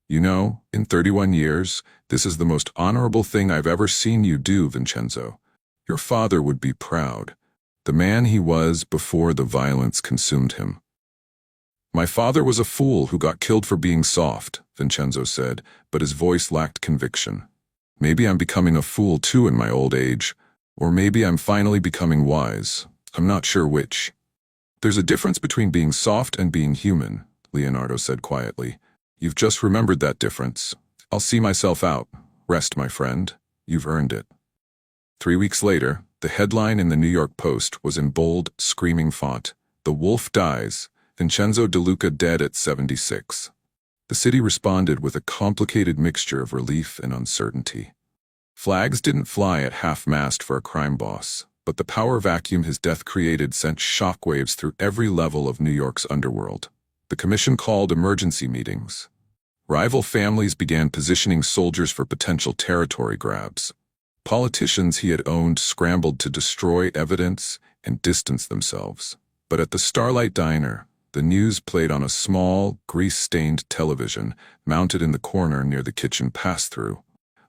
Speaker 1: "You know, in 31 years, this is the most honorable thing I've ever seen you do, Vincenzo. Your father would be proud. The man he was before the violence consumed him." "My father was a fool who got killed for being soft," Vincenzo said, but his voice lacked conviction. "Maybe I'm becoming a fool too in my old age, or maybe I'm finally becoming wise. I'm not sure which." "There's a difference between being soft and being human," Leonardo said quietly. "You've just remembered that difference. I'll see myself out. Rest, my friend. You've earned it." 3 weeks later, the headline in the New York Post was in bold, screaming font, "The Wolf Dies, Vincenzo De Luca Dead at 76. The city responded with a complicated mixture of relief and uncertainty. Flags didn't fly at half-mast for a crime boss, but the power vacuum his death created sent shockwaves through every level of New York's underworld. The commission called emergency meetings. Rival families began positioning soldiers for potential territory grabs. Politicians he had owned scrambled to destroy evidence and distance themselves. But at the Starlight Diner, the news played on a small, grease-stained television mounted in the corner near the kitchen pass-through,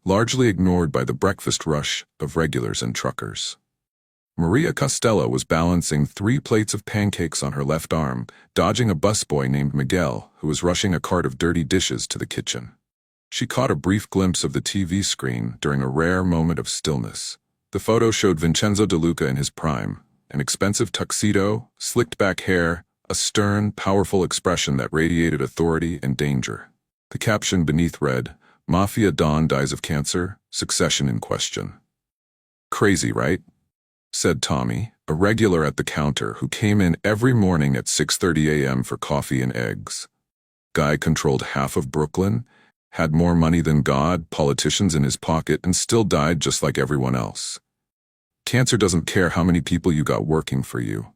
Speaker 1: largely ignored by the breakfast rush of regulars and truckers. Maria Costello was balancing 3 plates of pancakes on her left arm, dodging a busboy named Miguel who was rushing a cart of dirty dishes to the kitchen. She caught a brief glimpse of the TV screen during a rare moment of stillness. The photo showed Vincenzo De Luca in his prime, an expensive tuxedo, slicked back hair, a stern, powerful expression that radiated authority and danger. The caption beneath read, "Mafia Don dies of cancer, succession in question." "Crazy, right?" said Tommy, a regular at the counter who came in every morning at 6:30 a.m. for coffee and eggs. Guy controlled half of Brooklyn, had more money than God, politicians in his pocket, and still died just like everyone else. Cancer doesn't care how many people you got working for you.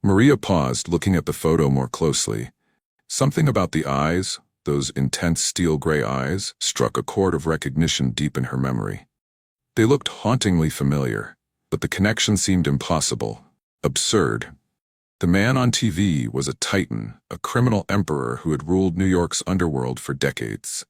Speaker 1: Maria paused, looking at the photo more closely. Something about the eyes, those intense steel gray eyes, struck a chord of recognition deep in her memory. They looked hauntingly familiar, but the connection seemed impossible, absurd. The man on TV was a titan, a criminal emperor who had ruled New York's underworld for decades.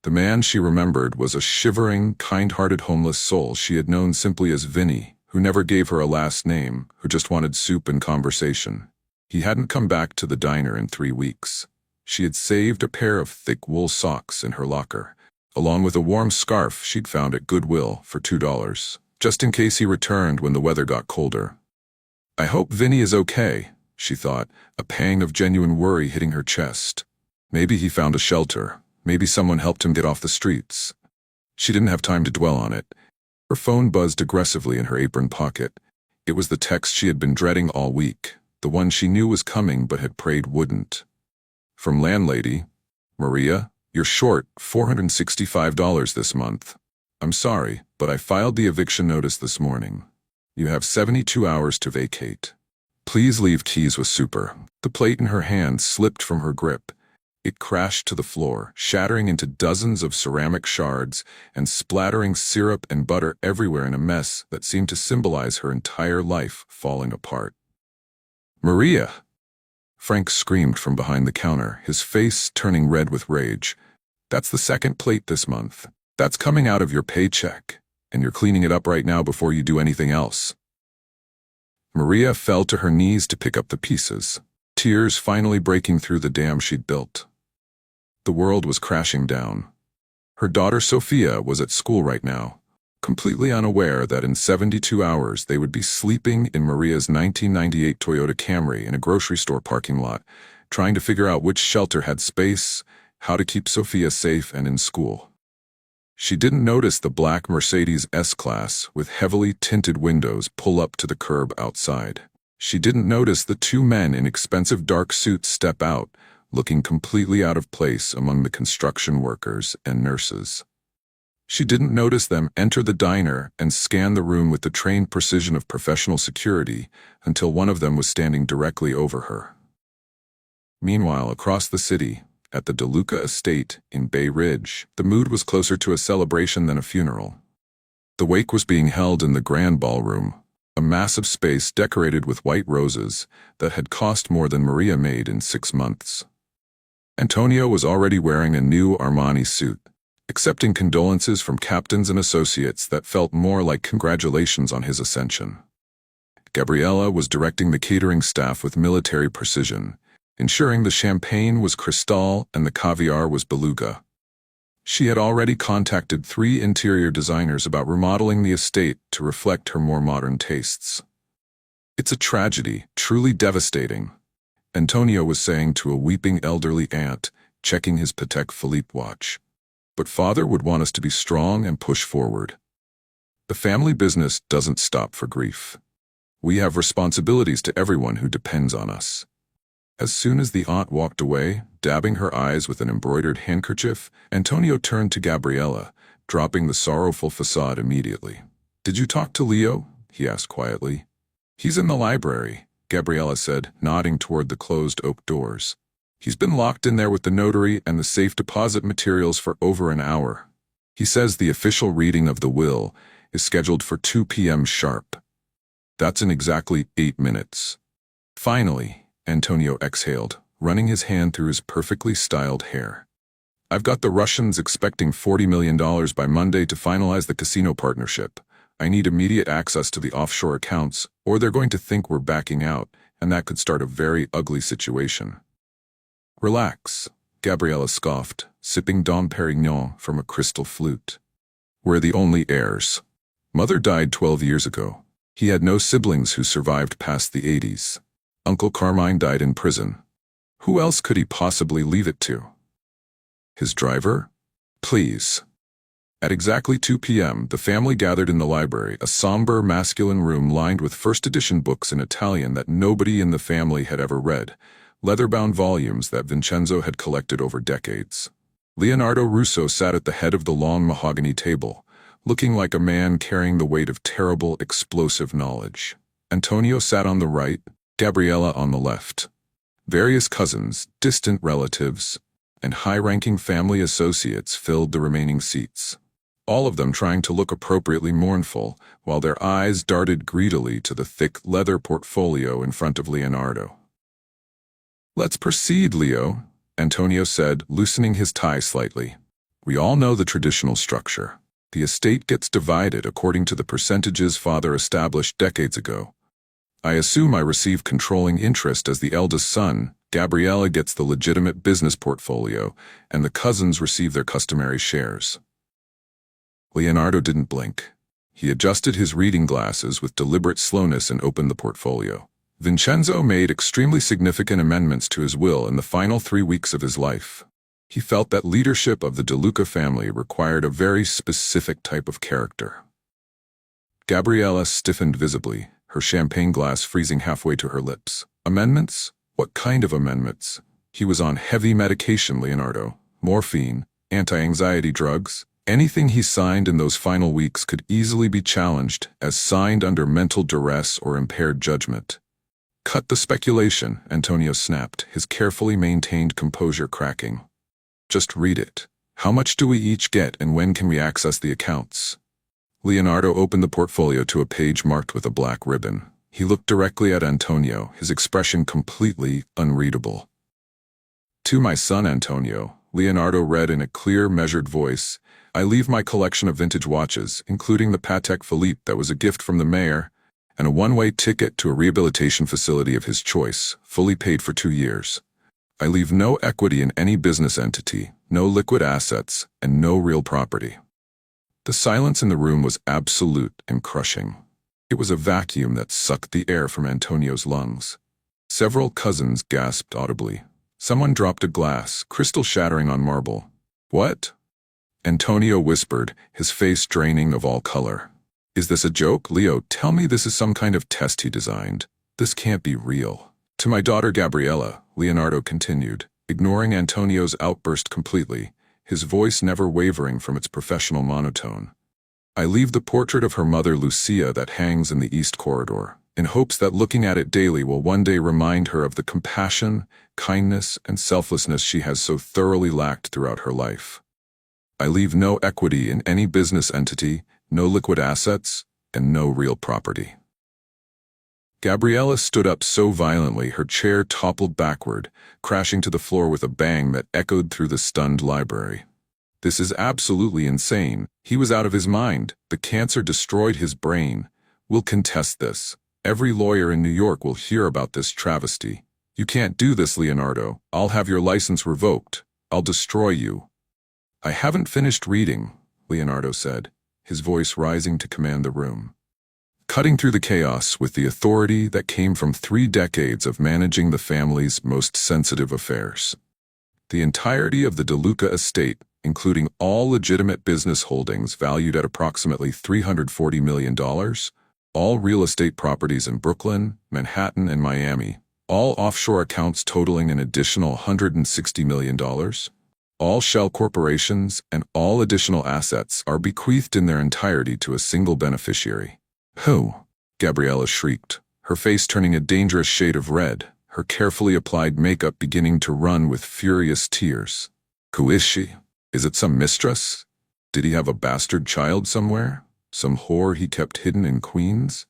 Speaker 1: The man she remembered was a shivering, kind-hearted homeless soul she had known simply as Vinny, who never gave her a last name, who just wanted soup and conversation. He hadn't come back to the diner in 3 weeks. She had saved a pair of thick wool socks in her locker, along with a warm scarf she'd found at Goodwill for $2, just in case he returned when the weather got colder. "I hope Vinny is okay," she thought, a pang of genuine worry hitting her chest. Maybe he found a shelter. Maybe someone helped him get off the streets. She didn't have time to dwell on it. Her phone buzzed aggressively in her apron pocket. It was the text she had been dreading all week, the one she knew was coming but had prayed wouldn't. From landlady, "Maria, you're short $465 this month. I'm sorry, but I filed the eviction notice this morning. You have 72 hours to vacate. Please leave keys with Super." The plate in her hand slipped from her grip. It crashed to the floor, shattering into dozens of ceramic shards and splattering syrup and butter everywhere in a mess that seemed to symbolize her entire life falling apart. "Maria!" Frank screamed from behind the counter, his face turning red with rage. "That's the second plate this month. That's coming out of your paycheck, and you're cleaning it up right now before you do anything else." Maria fell to her knees to pick up the pieces, tears finally breaking through the dam she'd built. The world was crashing down. Her daughter Sophia was at school right now, completely unaware that in 72 hours they would be sleeping in Maria's 1998 Toyota Camry in a grocery store parking lot, trying to figure out which shelter had space, how to keep Sophia safe and in school. She didn't notice the black Mercedes S-Class with heavily tinted windows pull up to the curb outside. She didn't notice the 2 men in expensive dark suits step out, looking completely out of place among the construction workers and nurses. She didn't notice them enter the diner and scan the room with the trained precision of professional security until one of them was standing directly over her. Meanwhile, across the city, at the De Luca estate in Bay Ridge, the mood was closer to a celebration than a funeral. The wake was being held in the Grand Ballroom, a massive space decorated with white roses that had cost more than Maria made in 6 months. Antonio was already wearing a new Armani suit, accepting condolences from captains and associates that felt more like congratulations on his ascension. Gabriella was directing the catering staff with military precision, ensuring the champagne was Cristal and the caviar was Beluga. She had already contacted 3 interior designers about remodeling the estate to reflect her more modern tastes. "It's a tragedy, truly devastating," Antonio was saying to a weeping elderly aunt, checking his Patek Philippe watch. "But Father would want us to be strong and push forward. The family business doesn't stop for grief. We have responsibilities to everyone who depends on us." As soon as the aunt walked away, dabbing her eyes with an embroidered handkerchief, Antonio turned to Gabriella, dropping the sorrowful facade immediately. "Did you talk to Leo?" he asked quietly. "He's in the library," Gabriella said, nodding toward the closed oak doors. "He's been locked in there with the notary and the safe deposit materials for over an hour. He says the official reading of the will is scheduled for 2 p.m. sharp. That's in exactly 8 minutes. Finally, Antonio exhaled, running his hand through his perfectly styled hair. "I've got the Russians expecting $40 million by Monday to finalize the casino partnership. I need immediate access to the offshore accounts, or they're going to think we're backing out, and that could start a very ugly situation." "Relax," Gabriella scoffed, sipping Dom Perignon from a crystal flute. "We're the only heirs. Mother died 12 years ago. He had no siblings who survived past the 80s. Uncle Carmine died in prison. Who else could he possibly leave it to? His driver? Please." At exactly 2 p.m., the family gathered in the library, a somber, masculine room lined with first-edition books in Italian that nobody in the family had ever read, leather-bound volumes that Vincenzo had collected over decades. Leonardo Russo sat at the head of the long mahogany table, looking like a man carrying the weight of terrible, explosive knowledge. Antonio sat on the right, Gabriella on the left. Various cousins, distant relatives, and high-ranking family associates filled the remaining seats, all of them trying to look appropriately mournful, while their eyes darted greedily to the thick leather portfolio in front of Leonardo. "Let's proceed, Leo," Antonio said, loosening his tie slightly. "We all know the traditional structure. The estate gets divided according to the percentages father established decades ago. I assume I receive controlling interest as the eldest son, Gabriella gets the legitimate business portfolio, and the cousins receive their customary shares." Leonardo didn't blink. He adjusted his reading glasses with deliberate slowness and opened the portfolio. Vincenzo made extremely significant amendments to his will in the final 3 weeks of his life. He felt that leadership of the De Luca family required a very specific type of character. Gabriella stiffened visibly, her champagne glass freezing halfway to her lips. "Amendments? What kind of amendments?" He was on heavy medication, Leonardo. Morphine, anti-anxiety drugs. Anything he signed in those final weeks could easily be challenged as signed under mental duress or impaired judgment. "Cut the speculation," Antonio snapped, his carefully maintained composure cracking. "Just read it. How much do we each get, and when can we access the accounts?" Leonardo opened the portfolio to a page marked with a black ribbon. He looked directly at Antonio, his expression completely unreadable. "To my son Antonio," Leonardo read in a clear, measured voice, "I leave my collection of vintage watches, including the Patek Philippe that was a gift from the mayor, and a one-way ticket to a rehabilitation facility of his choice, fully paid for 2 years. I leave no equity in any business entity, no liquid assets, and no real property." The silence in the room was absolute and crushing. It was a vacuum that sucked the air from Antonio's lungs. Several cousins gasped audibly. Someone dropped a glass, crystal shattering on marble. "What?" Antonio whispered, his face draining of all color. "Is this a joke? Leo, tell me this is some kind of test he designed. This can't be real." "To my daughter Gabriella," Leonardo continued, ignoring Antonio's outburst completely, his voice never wavering from its professional monotone. "I leave the portrait of her mother Lucia that hangs in the East Corridor, in hopes that looking at it daily will one day remind her of the compassion, kindness, and selflessness she has so thoroughly lacked throughout her life. I leave no equity in any business entity, no liquid assets, and no real property." Gabriella stood up so violently her chair toppled backward, crashing to the floor with a bang that echoed through the stunned library. "This is absolutely insane. He was out of his mind. The cancer destroyed his brain. We'll contest this. Every lawyer in New York will hear about this travesty. You can't do this, Leonardo. I'll have your license revoked. I'll destroy you." "I haven't finished reading," Leonardo said, his voice rising to command the room, cutting through the chaos with the authority that came from 3 decades of managing the family's most sensitive affairs. "The entirety of the De Luca estate, including all legitimate business holdings valued at approximately $340 million, all real estate properties in Brooklyn, Manhattan, and Miami, all offshore accounts totaling an additional $160 million, all shell corporations, and all additional assets are bequeathed in their entirety to a single beneficiary." "Who?" Gabriella shrieked, her face turning a dangerous shade of red, her carefully applied makeup beginning to run with furious tears. "Who is she? Is it some mistress? Did he have a bastard child somewhere? Some whore he kept hidden in Queens?"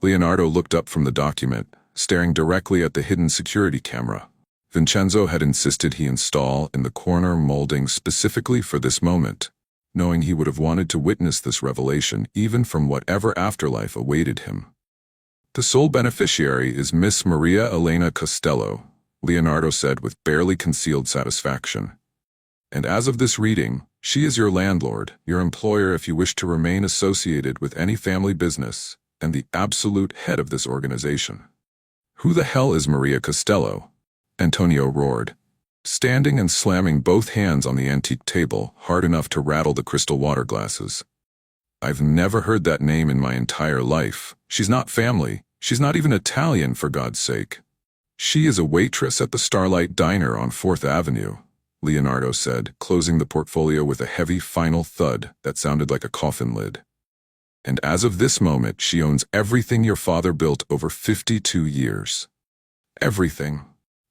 Speaker 1: Leonardo looked up from the document, staring directly at the hidden security camera. Vincenzo had insisted he install in the corner molding specifically for this moment. knowing he would have wanted to witness this revelation even from whatever afterlife awaited him. The sole beneficiary is Miss Maria Elena Costello, Leonardo said with barely concealed satisfaction. And as of this reading, she is your landlord, your employer if you wish to remain associated with any family business, and the absolute head of this organization. Who the hell is Maria Costello? Antonio roared, standing and slamming both hands on the antique table hard enough to rattle the crystal water glasses. I've never heard that name in my entire life. She's not family. She's not even Italian, for God's sake. She is a waitress at the Starlight Diner on 4th Avenue, Leonardo said, closing the portfolio with a heavy final thud that sounded like a coffin lid. And as of this moment, she owns everything your father built over 52 years. Everything.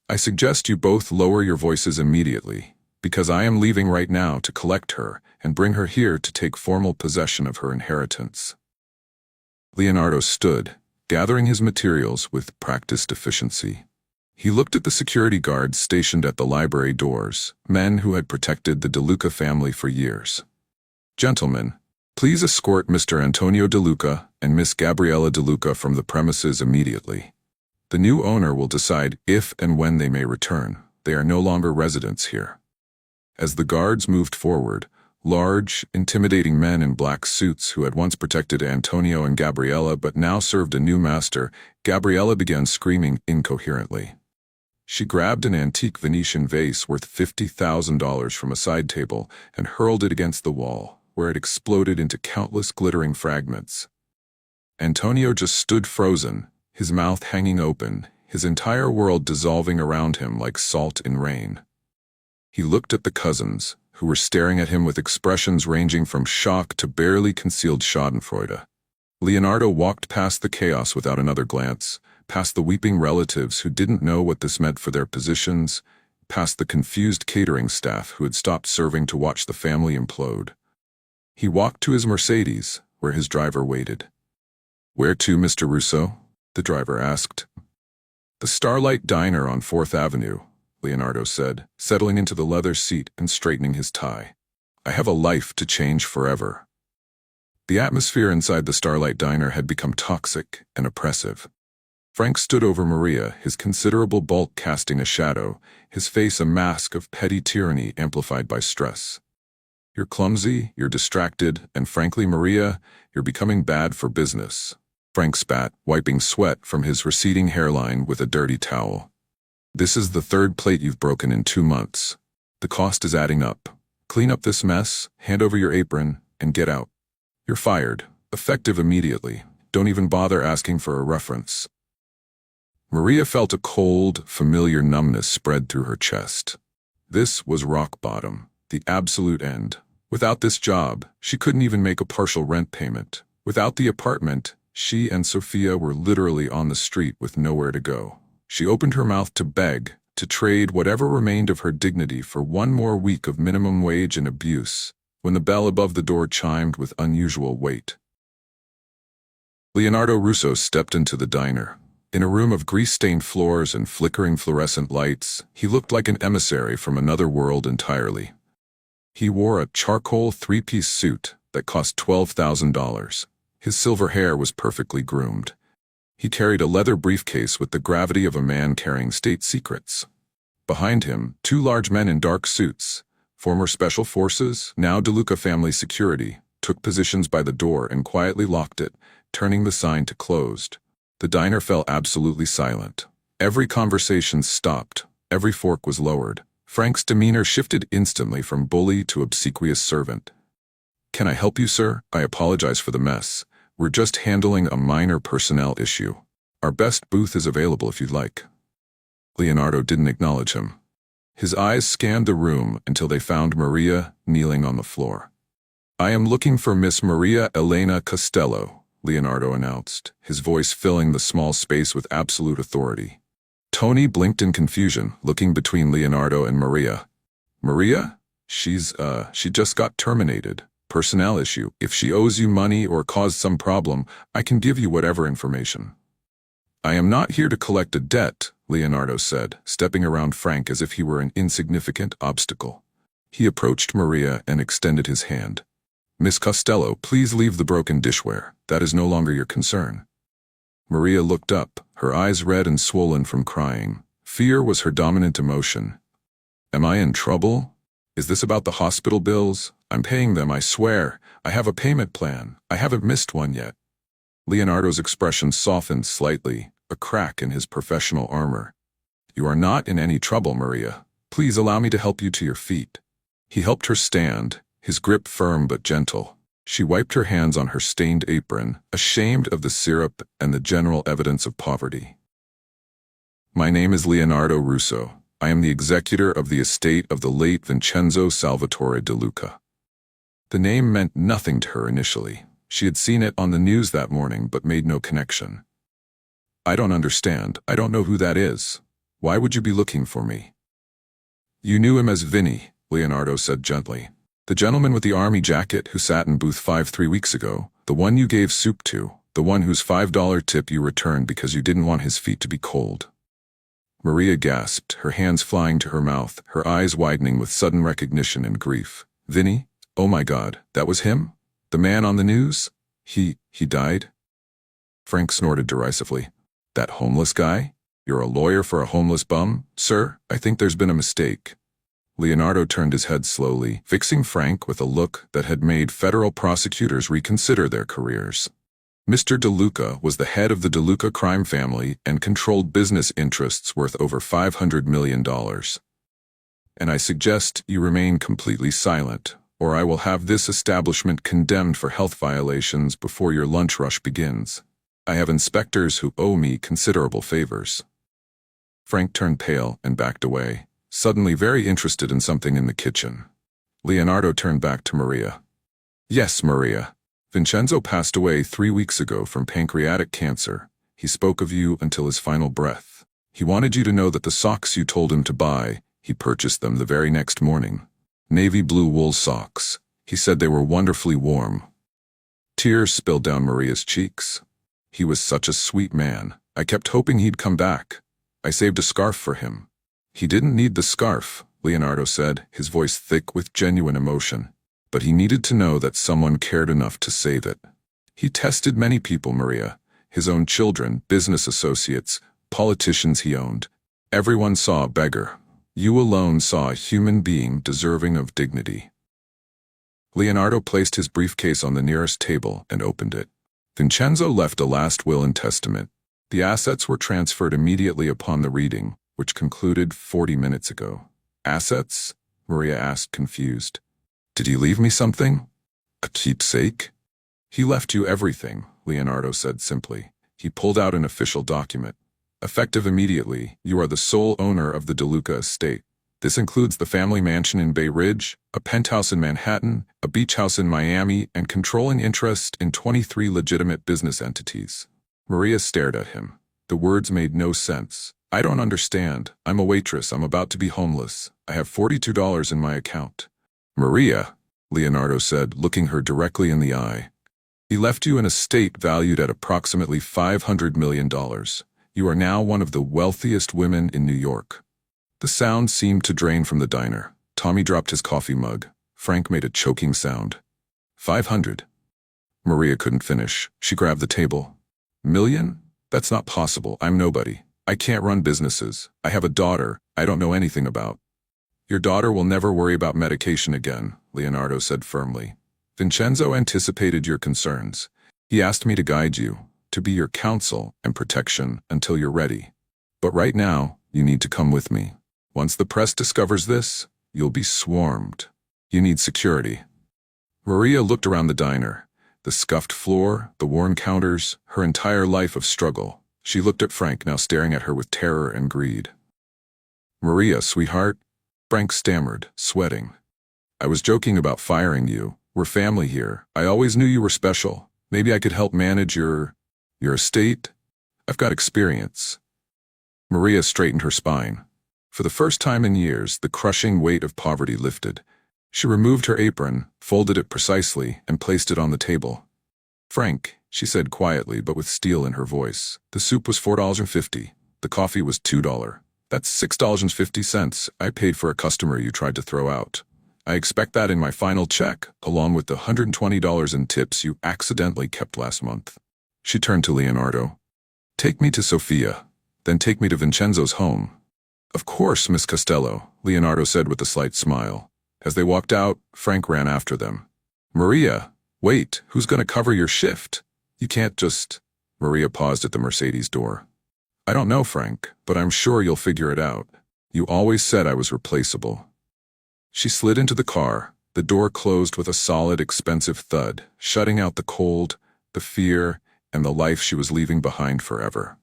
Speaker 1: I suggest you both lower your voices immediately, because I am leaving right now to collect her and bring her here to take formal possession of her inheritance. Leonardo stood, gathering his materials with practiced efficiency. He looked at the security guards stationed at the library doors, men who had protected the De Luca family for years. Gentlemen, please escort Mr. Antonio De Luca and Miss Gabriella De Luca from the premises immediately. The new owner will decide if and when they may return. They are no longer residents here. As the guards moved forward, large, intimidating men in black suits who had once protected Antonio and Gabriella but now served a new master, Gabriella began screaming incoherently. She grabbed an antique Venetian vase worth $50,000 from a side table and hurled it against the wall, where it exploded into countless glittering fragments. Antonio just stood frozen, his mouth hanging open, his entire world dissolving around him like salt in rain. He looked at the cousins, who were staring at him with expressions ranging from shock to barely concealed schadenfreude. Leonardo walked past the chaos without another glance, past the weeping relatives who didn't know what this meant for their positions, past the confused catering staff who had stopped serving to watch the family implode. He walked to his Mercedes, where his driver waited. "Where to, Mr. Russo?" the driver asked. "The Starlight Diner on 4th Avenue," Leonardo said, settling into the leather seat and straightening his tie. "I have a life to change forever." The atmosphere inside the Starlight Diner had become toxic and oppressive. Frank stood over Maria, his considerable bulk casting a shadow, his face a mask of petty tyranny amplified by stress. "You're clumsy, you're distracted, and frankly, Maria, you're becoming bad for business," Frank spat, wiping sweat from his receding hairline with a dirty towel. "This is the third plate you've broken in 2 months. The cost is adding up. Clean up this mess, hand over your apron, and get out. You're fired, effective immediately. Don't even bother asking for a reference." Maria felt a cold, familiar numbness spread through her chest. This was rock bottom, the absolute end. Without this job, she couldn't even make a partial rent payment. Without the apartment, she and Sophia were literally on the street with nowhere to go. She opened her mouth to beg, to trade whatever remained of her dignity for one more week of minimum wage and abuse, when the bell above the door chimed with unusual weight. Leonardo Russo stepped into the diner. In a room of grease-stained floors and flickering fluorescent lights, he looked like an emissary from another world entirely. He wore a charcoal 3-piece suit that cost $12,000. His silver hair was perfectly groomed. He carried a leather briefcase with the gravity of a man carrying state secrets. Behind him, 2 large men in dark suits, former Special Forces, now De Luca family security, took positions by the door and quietly locked it, turning the sign to closed. The diner fell absolutely silent. Every conversation stopped. Every fork was lowered. Frank's demeanor shifted instantly from bully to obsequious servant. "Can I help you, sir? I apologize for the mess. We're just handling a minor personnel issue. Our best booth is available if you'd like." Leonardo didn't acknowledge him. His eyes scanned the room until they found Maria kneeling on the floor. "I am looking for Miss Maria Elena Costello," Leonardo announced, his voice filling the small space with absolute authority. Tony blinked in confusion, looking between Leonardo and Maria. "Maria? She just got terminated. Personnel issue. If she owes you money or caused some problem, I can give you whatever information." "I am not here to collect a debt," Leonardo said, stepping around Frank as if he were an insignificant obstacle. He approached Maria and extended his hand. Miss Costello, please leave the broken dishware. That is no longer your concern. Maria looked up, her eyes red and swollen from crying. Fear was her dominant emotion. Am I in trouble? Is this about the hospital bills? I'm paying them, I swear. I have a payment plan. I haven't missed one yet. Leonardo's expression softened slightly, a crack in his professional armor. You are not in any trouble, Maria. Please allow me to help you to your feet. He helped her stand, his grip firm but gentle. She wiped her hands on her stained apron, ashamed of the syrup and the general evidence of poverty. My name is Leonardo Russo. I am the executor of the estate of the late Vincenzo Salvatore De Luca. The name meant nothing to her initially. She had seen it on the news that morning but made no connection. I don't understand. I don't know who that is. Why would you be looking for me? You knew him as Vinny, Leonardo said gently. The gentleman with the army jacket who sat in booth 5 3 weeks ago, the one you gave soup to, the one whose $5 tip you returned because you didn't want his feet to be cold. Maria gasped, her hands flying to her mouth, her eyes widening with sudden recognition and grief. Vinny? Oh my God, that was him? The man on the news? He died? Frank snorted derisively. That homeless guy? You're a lawyer for a homeless bum? Sir, I think there's been a mistake. Leonardo turned his head slowly, fixing Frank with a look that had made federal prosecutors reconsider their careers. Mr. De Luca was the head of the De Luca crime family and controlled business interests worth over $500 million. And I suggest you remain completely silent, or I will have this establishment condemned for health violations before your lunch rush begins. I have inspectors who owe me considerable favors. Frank turned pale and backed away, suddenly very interested in something in the kitchen. Leonardo turned back to Maria. Yes, Maria. Vincenzo passed away 3 weeks ago from pancreatic cancer. He spoke of you until his final breath. He wanted you to know that the socks you told him to buy, he purchased them the very next morning. Navy blue wool socks. He said they were wonderfully warm. Tears spilled down Maria's cheeks. He was such a sweet man. I kept hoping he'd come back. I saved a scarf for him. He didn't need the scarf, Leonardo said, his voice thick with genuine emotion. But he needed to know that someone cared enough to save it. He tested many people, Maria. His own children, business associates, politicians he owned. Everyone saw a beggar. You alone saw a human being deserving of dignity. Leonardo placed his briefcase on the nearest table and opened it. Vincenzo left a last will and testament. The assets were transferred immediately upon the reading, which concluded 40 minutes ago. Assets? Maria asked, confused. Did he leave me something? A keepsake? He left you everything, Leonardo said simply. He pulled out an official document. Effective immediately, you are the sole owner of the De Luca estate. This includes the family mansion in Bay Ridge, a penthouse in Manhattan, a beach house in Miami, and controlling interest in 23 legitimate business entities. Maria stared at him. The words made no sense. I don't understand. I'm a waitress. I'm about to be homeless. I have $42 in my account. Maria, Leonardo said, looking her directly in the eye. He left you an estate valued at approximately $500 million. You are now one of the wealthiest women in New York. The sound seemed to drain from the diner. Tommy dropped his coffee mug. Frank made a choking sound. 500. Maria couldn't finish. She grabbed the table. Million? That's not possible. I'm nobody. I can't run businesses. I have a daughter I don't know anything about. Your daughter will never worry about medication again, Leonardo said firmly. Vincenzo anticipated your concerns. He asked me to guide you, to be your counsel and protection until you're ready. But right now, you need to come with me. Once the press discovers this, you'll be swarmed. You need security. Maria looked around the diner. The scuffed floor, the worn counters, her entire life of struggle. She looked at Frank, now staring at her with terror and greed. Maria, sweetheart? Frank stammered, sweating. I was joking about firing you. We're family here. I always knew you were special. Maybe I could help manage your estate? I've got experience. Maria straightened her spine. For the first time in years, the crushing weight of poverty lifted. She removed her apron, folded it precisely, and placed it on the table. Frank, she said quietly but with steel in her voice, the soup was $4.50. The coffee was $2. That's $6.50 I paid for a customer you tried to throw out. I expect that in my final check, along with the $120 in tips you accidentally kept last month. She turned to Leonardo. Take me to Sofia, then take me to Vincenzo's home. Of course, Miss Costello, Leonardo said with a slight smile. As they walked out, Frank ran after them. Maria, wait, who's going to cover your shift? You can't just... Maria paused at the Mercedes door. I don't know, Frank, but I'm sure you'll figure it out. You always said I was replaceable. She slid into the car. The door closed with a solid, expensive thud, shutting out the cold, the fear, and the life she was leaving behind forever.